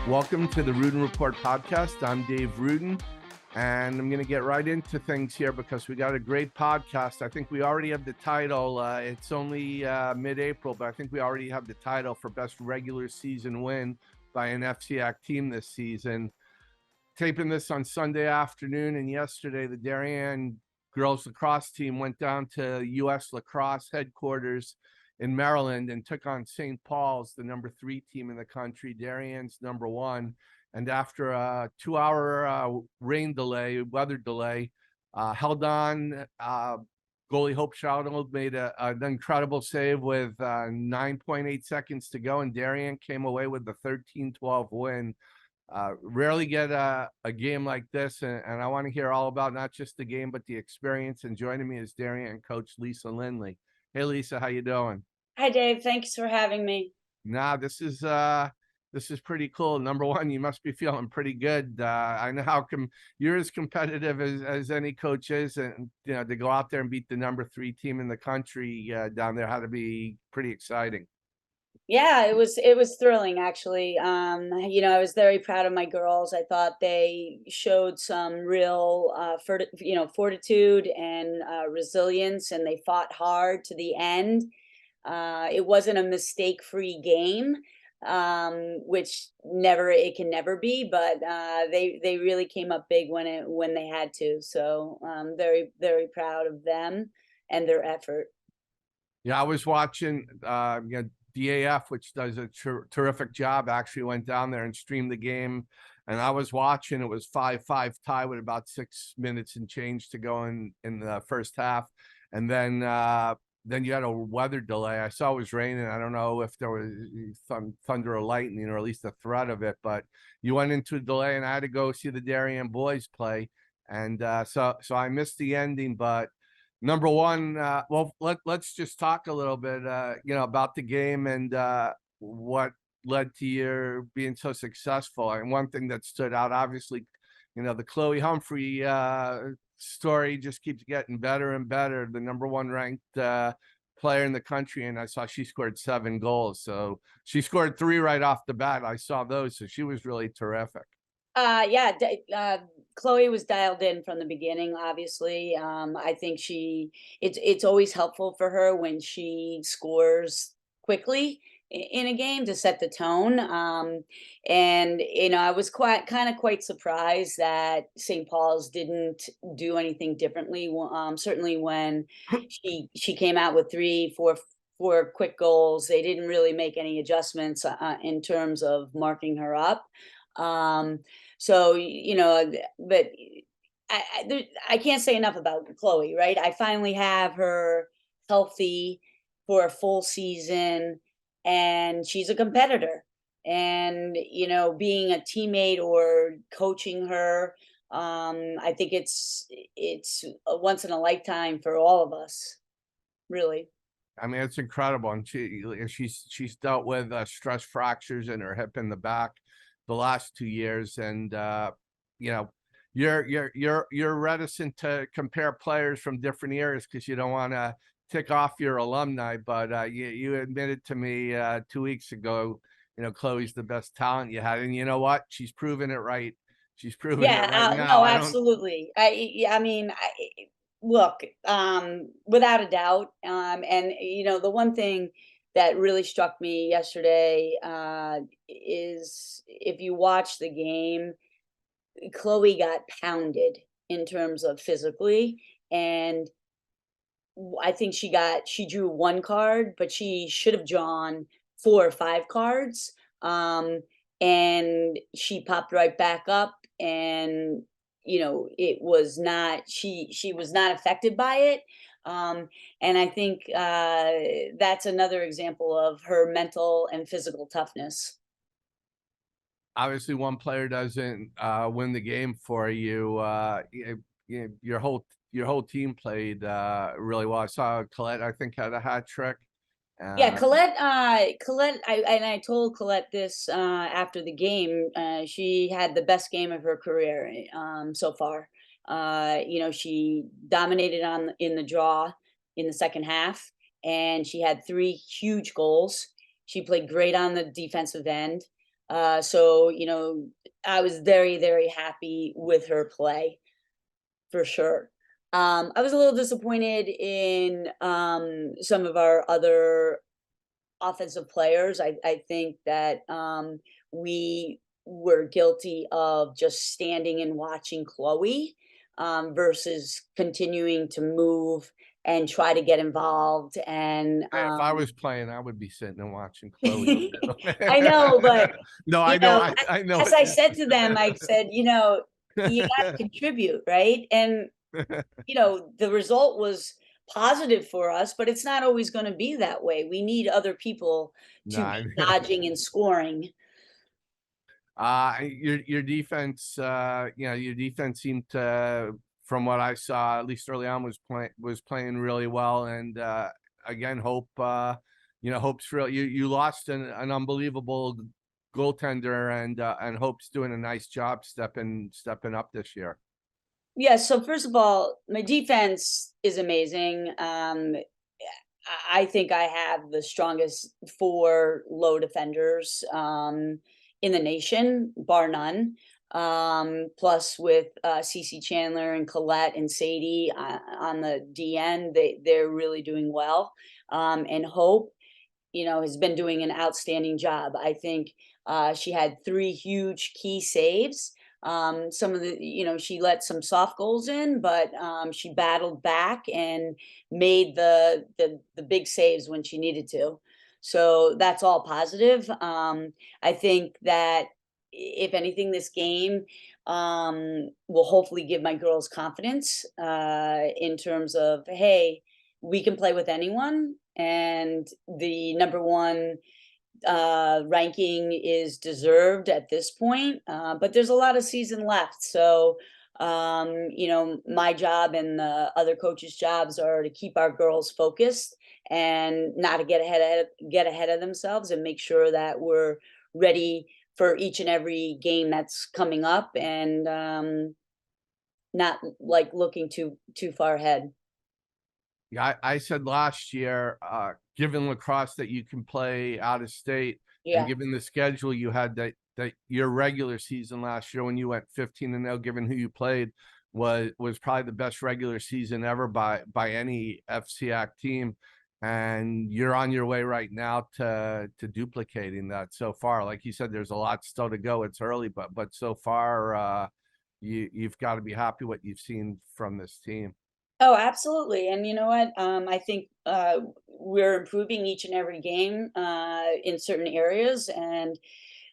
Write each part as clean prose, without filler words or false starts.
Welcome to the Ruden Report podcast. I'm Dave Ruden, and I'm going to get right into things here because we got a great podcast. I think we already have the title. It's only mid-April, but I think we already have the title for best regular season win by an FCAC team this season. Taping this on Sunday afternoon, and yesterday the Darien girls lacrosse team went down to US Lacrosse Headquarters in Maryland and took on St. Paul's, the number 3 team in the country. Darien's number 1. And after a 2-hour weather delay, held on. Goalie Hope Shadowell made an incredible save with 9.8 seconds to go, and Darien came away with the 13-12 win. Rarely get a game like this, and I want to hear all about not just the game, but the experience. And joining me is Darien coach Lisa Lindley. Hey, Lisa, how you doing? Hi, Dave. Thanks for having me. This is pretty cool. Number one, you must be feeling pretty good. I know how you're as competitive as any coach is, and to go out there and beat the number 3 team in the country down there had to be pretty exciting. Yeah, it was thrilling actually. I was very proud of my girls. I thought they showed some real fortitude and resilience, and they fought hard to the end. It wasn't a mistake-free game, which it can never be, but they really came up big when they had to. So very, very proud of them and their effort. Yeah, I was watching DAF, which does a terrific job, actually went down there and streamed the game, and I was watching. It was 5-5 tie with about 6 minutes and change to go in the first half, and then you had a weather delay. I saw it was raining. I don't know if there was some thunder or lightning, or at least a threat of it, but you went into a delay, and I had to go see the Darien boys play, and so I missed the ending. But number one, let's just talk a little bit, about the game and what led to your being so successful. And one thing that stood out, obviously, the Chloe Humphrey story just keeps getting better and better. The number 1 ranked player in the country, and I saw she scored 7 goals. So she scored 3 right off the bat. I saw those, so she was really terrific. Chloe was dialed in from the beginning, obviously. I think it's always helpful for her when she scores quickly in a game to set the tone. And I was quite surprised that St. Paul's didn't do anything differently. Certainly when she came out with 4 quick goals, they didn't really make any adjustments in terms of marking her up. So, but I can't say enough about Chloe, right? I finally have her healthy for a full season, and she's a competitor. And, being a teammate or coaching her, I think it's a once in a lifetime for all of us, really. I mean, it's incredible, and she's dealt with stress fractures in her hip in the back the last 2 years, and you're reticent to compare players from different eras because you don't want to tick off your alumni, but you admitted to me 2 weeks ago, Chloe's the best talent you had, and you know what? She's proven it right. She's proven it right now. No, absolutely. I mean, look, without a doubt, and the one thing that really struck me yesterday is if you watch the game, Chloe got pounded in terms of physically, and I think she drew 1 card, but she should have drawn 4 or 5 cards. And she popped right back up, and it was not she was not affected by it. And I think that's another example of her mental and physical toughness. Obviously, one player doesn't win the game for you. Your whole team played really well. I saw Colette, I think, had a hat trick. Yeah, Colette, I told Colette this after the game. She had the best game of her career so far. She dominated in the draw in the second half, and she had 3 huge goals. She played great on the defensive end. So, you know, I was very, very happy with her play for sure. I was a little disappointed in some of our other offensive players. I think that we were guilty of just standing and watching Chloe versus continuing to move and try to get involved. And If I was playing, I would be sitting and watching Chloe a I know, but bit. No, you I know, know, I know as I said to them, I said, you know, you got to contribute, right? And you know, the result was positive for us, but it's not always going to be that way. We need other people No, to be dodging and scoring. your defense, your defense seemed to, from what I saw, at least early on, was playing really well. And again, Hope's real. You lost an unbelievable goaltender, and Hope's doing a nice job stepping up this year. Yeah, so first of all, my defense is amazing. I think I have the strongest four low defenders in the nation, bar none. Plus with Cece Chandler and Colette and Sadie on the DN, they're really doing well. And Hope, you know, has been doing an outstanding job. I think she had three huge key saves. Some of the, you know, she let some soft goals in, but she battled back and made the big saves when she needed to. So that's all positive. I think that if anything, this game will hopefully give my girls confidence in terms of, hey, we can play with anyone, and the number one ranking is deserved at this point. But there's a lot of season left. So, you know, my job and the other coaches' jobs are to keep our girls focused and not to get ahead of themselves, and make sure that we're ready for each and every game that's coming up, and not like looking too far ahead. Yeah, I said last year, given lacrosse that you can play out of state, and Yeah. given the schedule you had, that your regular season last year when you went 15-0, given who you played, was probably the best regular season ever by any FCAC team. And you're on your way right now to duplicating that so far. Like you said, there's a lot still to go. It's early, but so far, you've got to be happy what you've seen from this team. Oh, absolutely. And you know what? I think we're improving each and every game in certain areas. And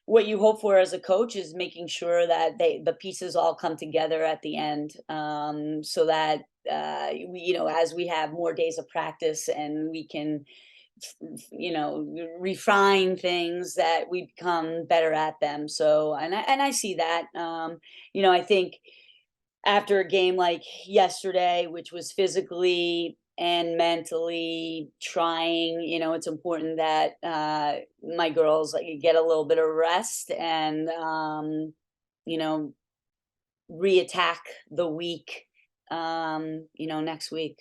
what you hope for as a coach is making sure that the pieces all come together at the end, so that we, you know, as we have more days of practice and we can, you know, refine things, that we become better at them. So, and I see that. You know, I think after a game like yesterday, which was physically and mentally trying, you know, it's important that my girls like get a little bit of rest and you know, reattack the week you know, next week.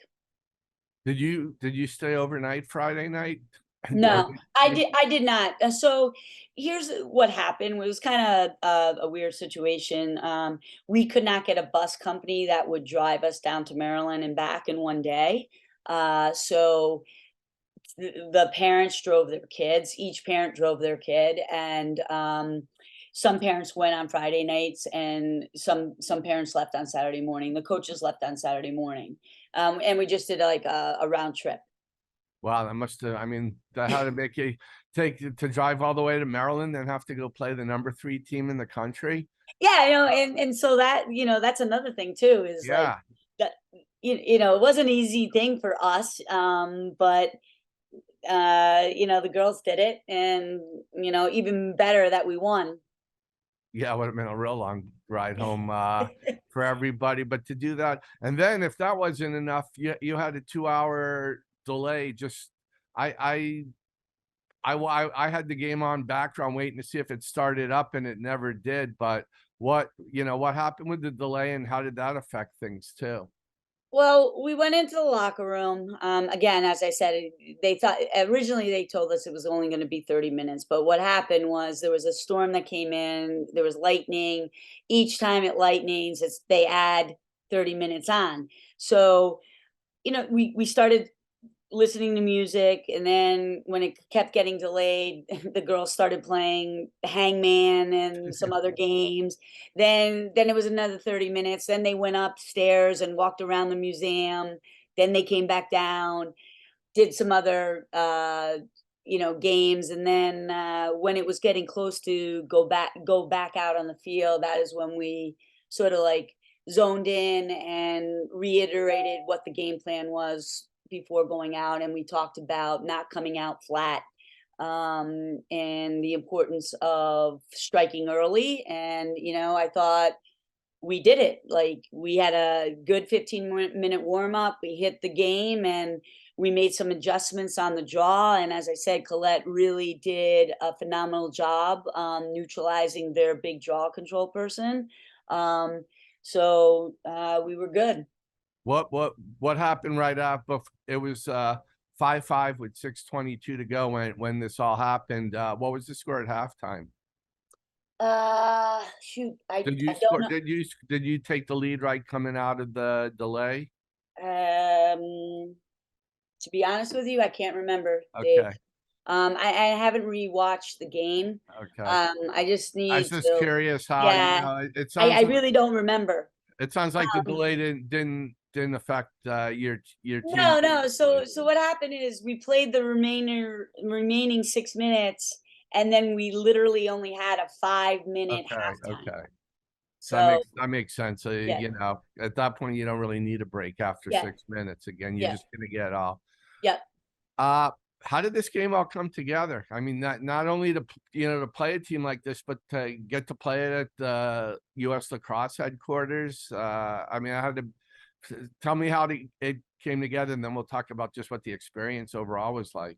Did you stay overnight Friday night? Or No, I did not. So here's what happened. It was kind of a weird situation. We could not get a bus company that would drive us down to Maryland and back in one day. So the parents drove their kids. Each parent drove their kid, and some parents went on Friday nights, and some parents left on Saturday morning. The coaches left on Saturday morning, and we just did like a round trip. Wow, that must have, I mean, that had to make you to drive all the way to Maryland and have to go play the number 3 team in the country. Yeah, you know, and so that, you know, that's another thing too, is like Yeah. that, you know, it was an easy thing for us, but you know, the girls did it, and you know, even better that we won. Yeah, it would have been a real long ride home for everybody. But to do that, and then if that wasn't enough, you had a 2-hour delay. Just I had the game on background waiting to see if it started up, and it never did. But what happened with the delay, and how did that affect things too? Well, we went into the locker room. Again, as I said, they thought originally they told us it was only going to be 30 minutes. But what happened was there was a storm that came in, there was lightning. Each time it lightnings, they add 30 minutes on. So, we started listening to music, and then when it kept getting delayed, the girls started playing Hangman and some other games. Then it was another 30 minutes. Then they went upstairs and walked around the museum. Then they came back down, did some other games, and then when it was getting close to go back out on the field, that is when we sort of like zoned in and reiterated what the game plan was before going out, and we talked about not coming out flat, and the importance of striking early. And I thought we did it. Like, we had a good 15-minute warm up. We hit the game, and we made some adjustments on the draw. And as I said, Colette really did a phenomenal job neutralizing their big draw control person. So we were good. What happened right after? It was 5-5 with 6:22 to go when this all happened. What was the score at halftime? Shoot, I Did you I don't score? Did you take the lead right coming out of the delay? know. To be honest with you, I can't remember, Dave. Okay, I haven't rewatched the game. okay. I just I was need just to. curious how Yeah, it I sounds like really don't remember. the Um, delay didn't affect your team no, getting no. to So what happened is we played the remaining 6 minutes, and then we literally only had a 5 minute Okay, halftime. okay. So That makes sense. yeah, At that point, you don't really need a break after yeah, 6 minutes. Again, you're yeah, just gonna get off. yeah. Uh, how did this game all come together? I mean, not only to play a team like this, but to get to play it at the US Lacrosse Headquarters. I mean, I had to tell me how it came together, and then we'll talk about just what the experience overall was like.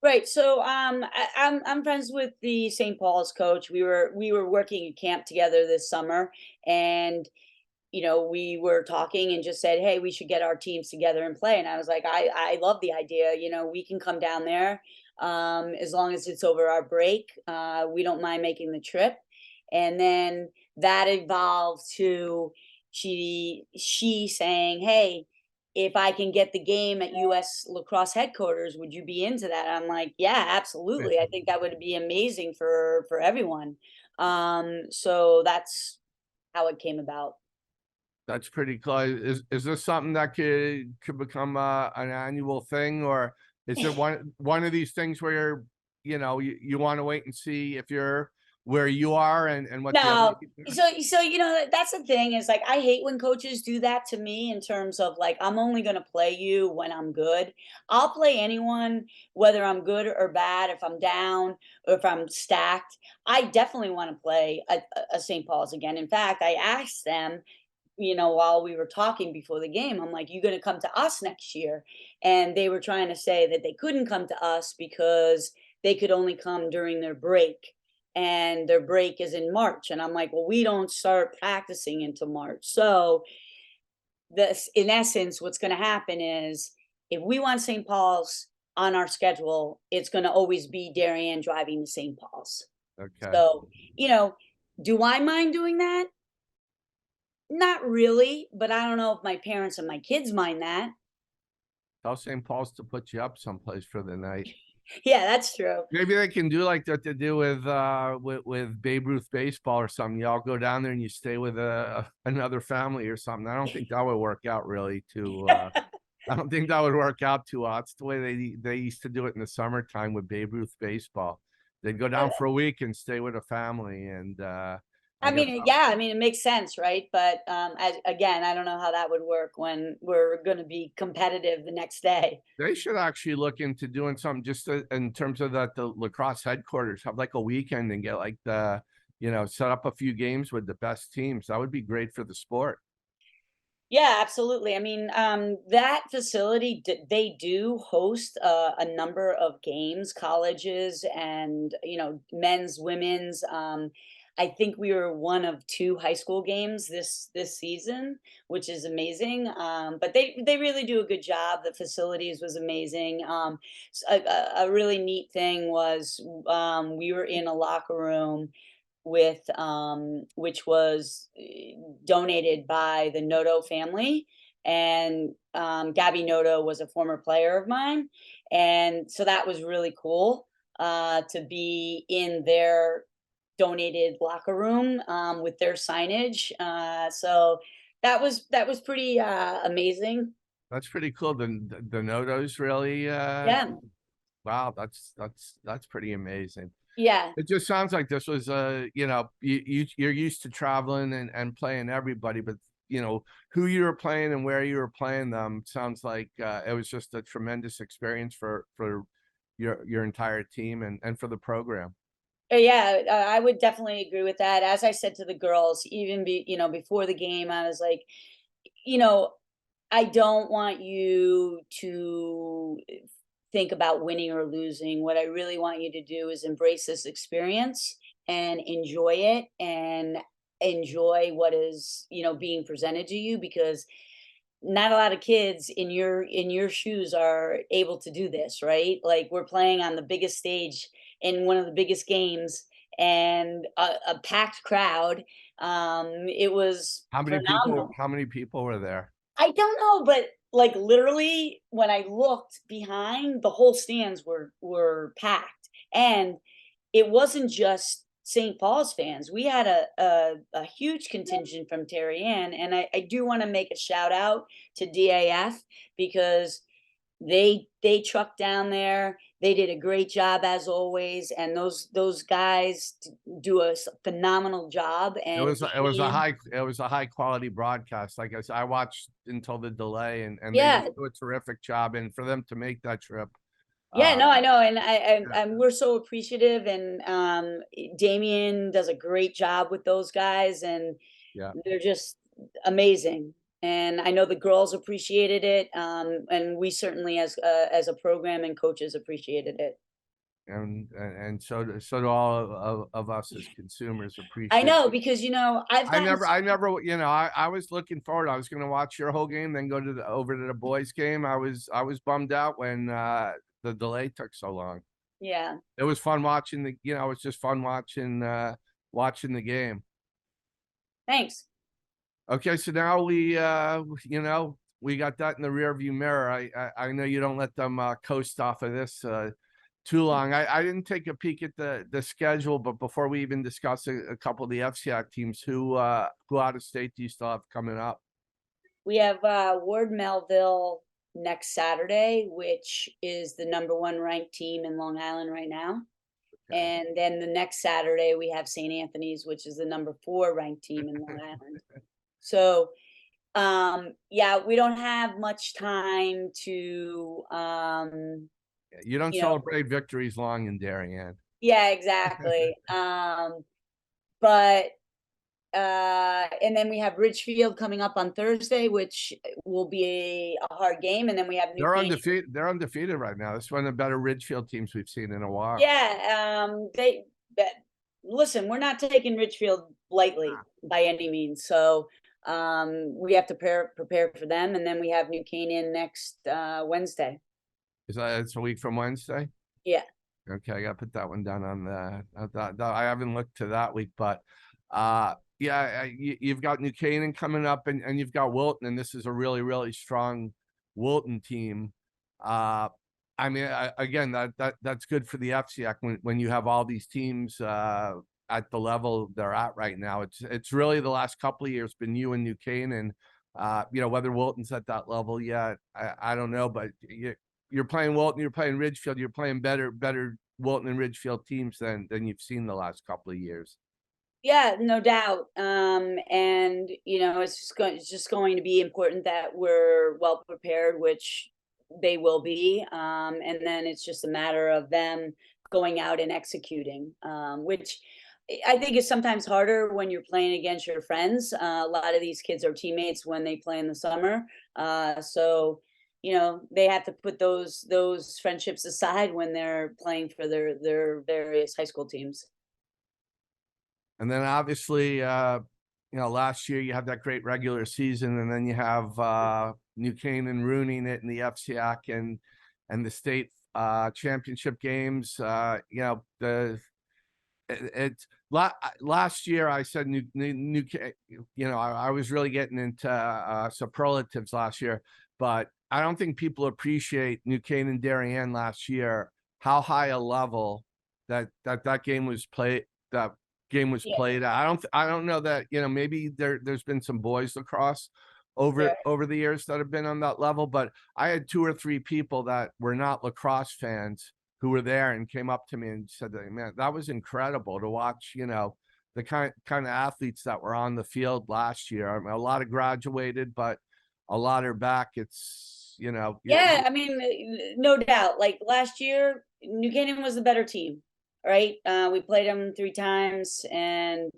Right. So I'm friends with the St. Paul's coach. We were working at camp together this summer, and we were talking and just said, "Hey, we should get our teams together and play." And I was like, "I love the idea. We can come down there, as long as it's over our break. We don't mind making the trip." And then that evolved to she saying, "Hey, if I can get the game at US Lacrosse Headquarters, would you be into that?" I'm like, "Yeah, absolutely. I think that would be amazing for everyone." So that's how it came about. That's pretty close. Is this something that could become an annual thing, or is it one of these things where you want to wait and see if you're where you are and what the other No. team doing? So that's the thing is, like, I hate when coaches do that to me in terms of, like, I'm only gonna play you when I'm good. I'll play anyone, whether I'm good or bad, if I'm down or if I'm stacked. I definitely wanna play a St. Paul's again. In fact, I asked them, while we were talking before the game, I'm like, "You gonna come to us next year?" And they were trying to say that they couldn't come to us because they could only come during their break, and their break is in March. And I'm like, "Well, we don't start practicing until March." So this, in essence, what's gonna happen is if we want St. Paul's on our schedule, it's gonna always be Darien driving to St. Paul's. Okay. So, you know, do I mind doing that? Not really, but I don't know if my parents and my kids mind that. Tell St. Paul's to put you up someplace for the night. Yeah, that's true. Maybe they can do like that they do with Babe Ruth baseball or something. Y'all go down there and you stay with another family or something. I don't think that would work out really too. I don't think that would work out too well. It's the way they used to do it in the summertime with Babe Ruth baseball. They'd go down for a week and stay with a family, and I I guess mean, yeah, I mean, it makes sense, right? But again, I don't know how that would work when we're going to be competitive the next day. they should actually look into doing something just in terms of that the lacrosse headquarters have like a weekend and get like set up a few games with the best teams. That would be great for the sport. Yeah, absolutely. I mean, that facility, they do host a number of games, colleges, and men's, women's. I think we were one of 2 high school games this season, which is amazing. But they really do a good job. The facilities was amazing. A really neat thing was we were in a locker room with which was donated by the Noto family. And Gabby Noto was a former player of mine. And so that was really cool to be in their donated locker room with their signage. So that was pretty amazing. That's pretty cool. The Notos really, Yeah, wow, that's pretty amazing. yeah. It just sounds like this was you know, you're used to traveling and playing everybody, but you know who you were playing and where you were playing them sounds like it was just a tremendous experience for your entire team and for the program. Yeah, I would definitely agree with that. As I said to the girls, even before the game, I was like, you know, I don't want you to think about winning or losing. What I really want you to do is embrace this experience and enjoy it and enjoy what is, being presented to you, because not a lot of kids in your shoes are able to do this, right? Like, we're playing on the biggest stage in one of the biggest games, and a packed crowd. It was phenomenal. How many people were there? I don't know, but like literally when I looked behind, the whole stands were packed. And it wasn't just St. Paul's fans. We had a huge contingent from Darien, and I do want to make a shout out to DAF, because they trucked down there. They did a great job as always, and those guys do a phenomenal job. And Damien, It was a high quality broadcast. Like I said, I watched until the delay and they yeah, do a terrific job. And for them to make that trip, yeah, uh no, I know, and yeah, we're so appreciative, and Damien does a great job with those guys, and yeah. they're just amazing. And I know the girls appreciated it, and we certainly, as a program and coaches, appreciated it. And so do all of us as consumers I appreciate. know, because I've gotten I never, you know, I was looking forward. I was going to watch your whole game, then go to over to the boys' game. I was bummed out when the delay took so long. yeah, It was fun watching you know, it was just fun watching watching the game. thanks. Okay, so now we you know, we got that in the rear view mirror. I know you don't let them coast off of this too long. I didn't take a peek at the schedule, but before we even discuss a couple of the FCAC teams, who out of state do you still have coming up? We have Ward Melville next Saturday, which is the #1 ranked team in Long Island right now. Okay. And then the next Saturday, we have St. Anthony's, which is the #4 ranked team in Long Island. So, yeah, we don't have much time to, You don't you know, celebrate victories long in Darien. yeah, exactly. But and then we have Ridgefield coming up on Thursday, which will be a hard game, and then we have New They're Canaan. undefeated. They're undefeated right now. This is one of the better Ridgefield teams we've seen in a while. Yeah, but listen, we're not taking Ridgefield lightly by any means. So we have to prepare for them, and then we have New Canaan next Wednesday. Is that it's a week from Wednesday? Yeah. Okay, I gotta put that one down on the. I haven't looked to that week, but yeah, you've got New Canaan coming up, and you've got Wilton, and this is a really strong Wilton team. I mean, again, that's good for the FCAC when you have all these teams at the level they're at right now. It's really the last couple of years been you and New Canaan. You know, whether Wilton's at that level yet, I don't know, but you're playing Wilton, you're playing Ridgefield, you're playing better Wilton and Ridgefield teams than you've seen the last couple of years. Yeah, no doubt. And it's just going to be important that we're well prepared, which they will be. And then it's just a matter of them going out and executing, which I think is sometimes harder when you're playing against your friends. A lot of these kids are teammates when they play in the summer. So they have to put those friendships aside when they're playing for their various high school teams. And then obviously, last year you had that great regular season, and then you have New Canaan ruining it in the FCIAC and the state championship games. Last year I said I was really getting into superlatives last year, but I don't think people appreciate New Canaan Darien last year, how high a level that game was played. That game was Yeah, played. I don't know that, maybe there's been some boys lacrosse sure. over the years that have been on that level, but I had 2 or 3 people that were not lacrosse fans who were there and came up to me and said, man, that was incredible to watch, the kind of athletes that were on the field last year. I mean, a lot of graduated, but a lot are back. It's, Yeah, I mean, no doubt. Like last year, New Canaan was the better team, right? We played them 3 times, and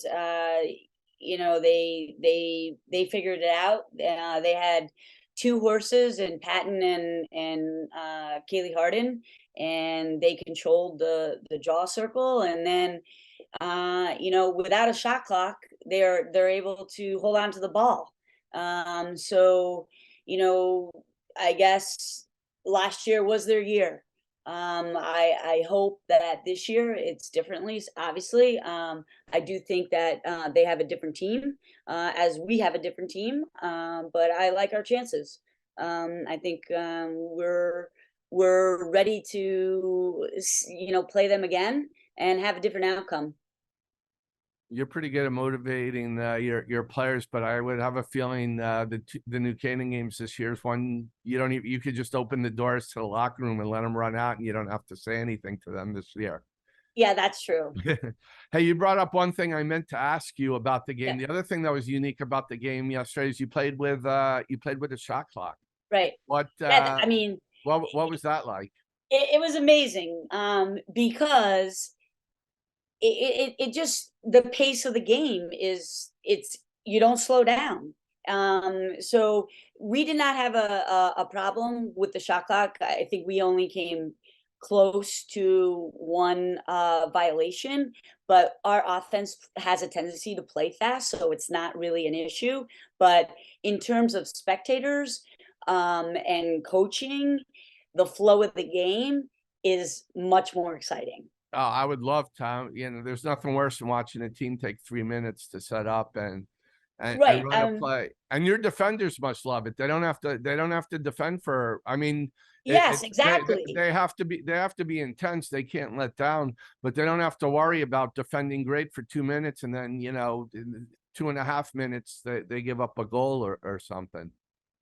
they figured it out. They had 2 horses in Patton and Kaylee Harden, and they controlled the draw circle. And then, without a shot clock, they're able to hold on to the ball. So you know I guess last year was their year. I hope that this year it's differently. Obviously, I do think that they have a different team, as we have a different team. But I like our chances. I think we're ready to play them again and have a different outcome. you're pretty good at motivating your players, but I would have a feeling the New Canaan games this year is one you could just open the doors to the locker room and let them run out, and you don't have to say anything to them this year. Yeah, that's true. Hey, you brought up one thing I meant to ask you about the game. Yeah, The other thing that was unique about the game yesterday is you played with a shot clock. right. What Yeah, I mean, what was that like? it was amazing, because it just the pace of the game is it's you don't slow down. So we did not have a problem with the shot clock. I think we only came close to one violation, but our offense has a tendency to play fast, so it's not really an issue. But in terms of spectators and coaching, the flow of the game is much more exciting. Oh, I would love to. There's nothing worse than watching a team take 3 minutes to set up and Right. run a play. And your defenders must love it. They don't have to defend for. I mean, Yes, exactly. they have to be intense. They can't let down, but they don't have to worry about defending great for 2 minutes and then in 2.5 minutes they give up a goal or something.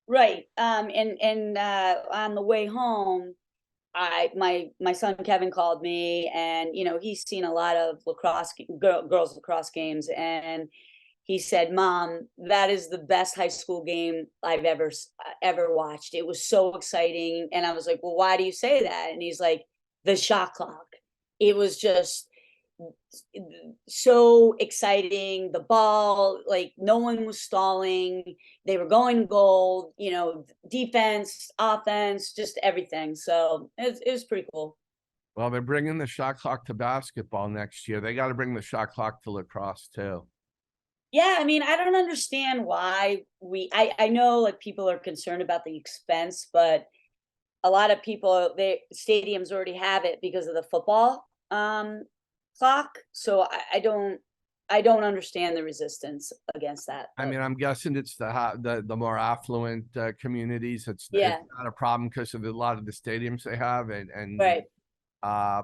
Right. And on the way home, my son Kevin called me, and he's seen a lot of girls lacrosse games, and he said, "Mom, that is the best high school game I've ever watched. It was so exciting." And I was like, "Well, why do you say that?" And he's like, "The shot clock. It was just so exciting. The ball, like no one was stalling. They were going gold, defense, offense, just everything." So it was pretty cool. Well, they're bringing the shot clock to basketball next year. They got to bring the shot clock to lacrosse too. Yeah, I mean, I don't understand why I know like people are concerned about the expense, but a lot of people, they stadiums already have it because of the football clock. So I don't understand the resistance against that. I But mean, I'm guessing it's the more affluent communities. It's yeah, not a problem because of a lot of the stadiums they have, and right, uh,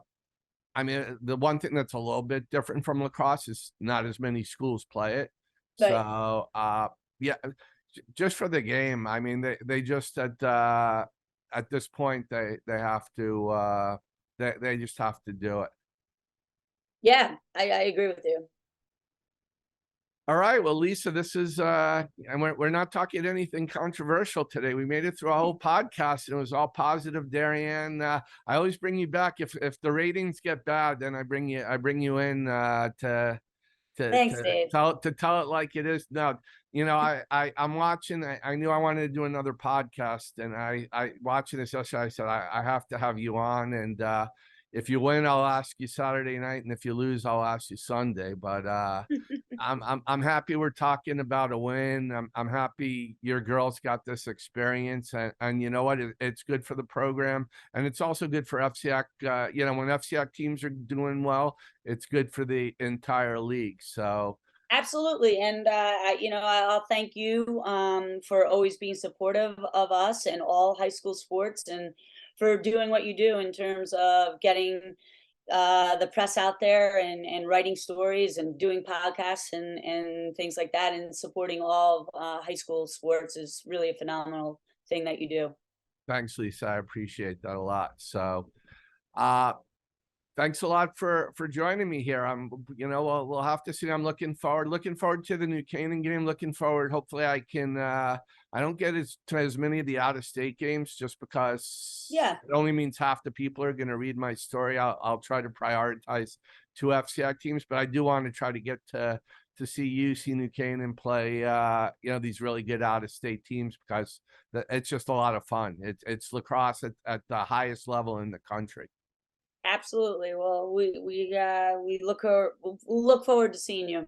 I mean, the one thing that's a little bit different from lacrosse is not as many schools play it. right. So, yeah, just for the game, I mean, they just at this point they have to they just have to do it. Yeah, I agree with you. All right, well, Lisa, this is and we're not talking anything controversial today. We made it through a whole podcast and it was all positive, Darien. I always bring you back if the ratings get bad, then I bring you in Thanks, Dave. to tell it like it is. No, I'm watching. I knew I wanted to do another podcast, and I watching this yesterday. I said I have to have you on, and if you win, I'll ask you Saturday night, and if you lose, I'll ask you Sunday. But I'm happy we're talking about a win. I'm happy your girls got this experience, and you know what? It's good for the program, and it's also good for FCIAC. You know, when FCIAC teams are doing well, it's good for the entire league. So. Absolutely, and I'll thank you for always being supportive of us and all high school sports, and for doing what you do in terms of getting the press out there, and writing stories and doing podcasts and things like that, and supporting all high school sports is really a phenomenal thing that you do. Thanks, Lisa. I appreciate that a lot. So, uh, thanks a lot for joining me here. We'll have to see. I'm looking forward to the New Canaan game. Looking forward. Hopefully, I can. I don't get as many of the out of state games just because it only means half the people are going to read my story. I'll try to prioritize 2 FCIAC teams, but I do want to try to get to see UC New Canaan play. These really good out of state teams, because it's just a lot of fun. It's lacrosse at the highest level in the country. Absolutely. Well, we look forward to seeing you.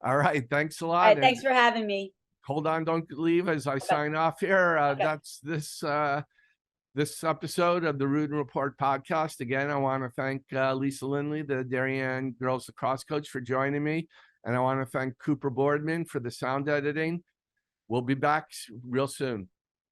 All right. Thanks a All lot. right. And Thanks for having me. hold on, don't leave as I sign off here. Okay. That's this episode of the Ruden Report podcast. Again, I want to thank Lisa Lindley, the Darien girls lacrosse coach, for joining me. And I want to thank Cooper Boardman for the sound editing. We'll be back real soon.